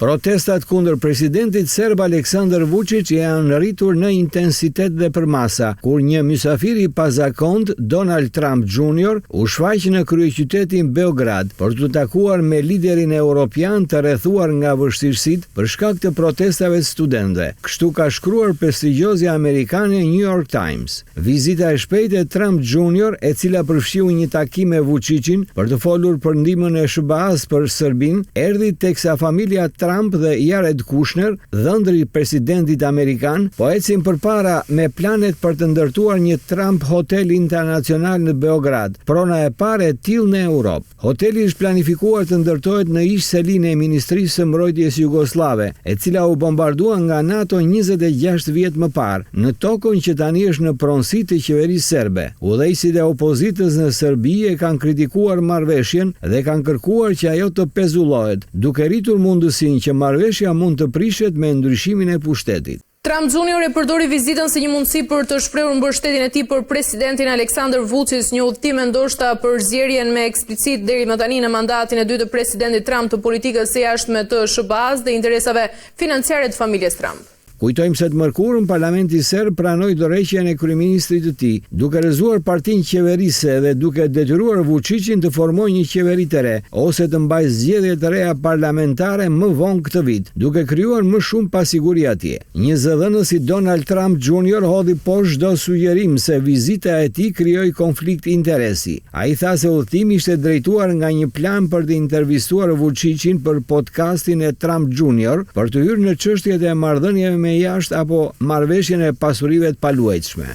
Protestat kundër presidentit serb Aleksandar Vučić janë rritur në intensitet dhe përmasa, kur një mysafir i pazakont, Donald Trump Jr., u shfaq në kryeqytetin Beograd për të takuar me liderin europian të rrethuar nga vështirësitë për shkak të protestave të studentëve. Kështu ka shkruar prestigjozja amerikane New York Times. Vizita e shpejtë e Trump Jr., e cila përfshiu një takim me Vučićin për të folur për ndihmën e SBA-s për Serbinë, erdhi teksa familja Trump dhe Jared Kushner, dhëndri i presidentit amerikan, po ecin përpara me planet për të ndërtuar një Trump Hotel Internacional në Beograd, prona e parë e tillë në Europë. Hoteli është planifikuar të ndërtohet në ish selinë e Ministrisë së Mbrojtjes Jugosllave, e cila u bombardua nga NATO 26 vjet më parë, në tokën që tani është në pronësi të qeverisë serbe. Udhëheqësit e opozitës në Serbi e kanë kritikuar marrëveshjen dhe kanë kërkuar që ajo të pezullohet, duke rritur mundësinë që marrëveshja mund të prishet me ndryshimin e pushtetit. Trump Jr. e përdori vizitën si një mundësi për të shprehur mbështetjen e tij për presidentin Aleksandar Vučić, një udhëtim ndoshta për zgjerrjen me eksplicit deri më tani në mandatin e dytë të presidentit Trump të politikës së jashtme të SBA-s dhe interesave financiare të familjes Trump. Kujtojmë se të mërkurën parlamenti serb pranoi dorëheqjen e kryeministrit të tij, duke rrëzuar partinë qeverise dhe duke detyruar Vučićin të formojë një qeveri të re ose të mbajë zgjedhje të reja parlamentare më vonë këtë vit, duke krijuar më shumë pasiguri atje. Një zëdhënës si Donald Trump Jr. hodhi poshtë çdo sugjerim se vizita e tij krijoi konflikt interesi. Ai tha se udhëtimi ishte drejtuar nga një plan për të intervistuar Vučićin për podcastin e Trump Jr. për të hyrë në çështjet e marrëdhënieve me jashtë apo marrëveshjen e pasurive të paluajtshme.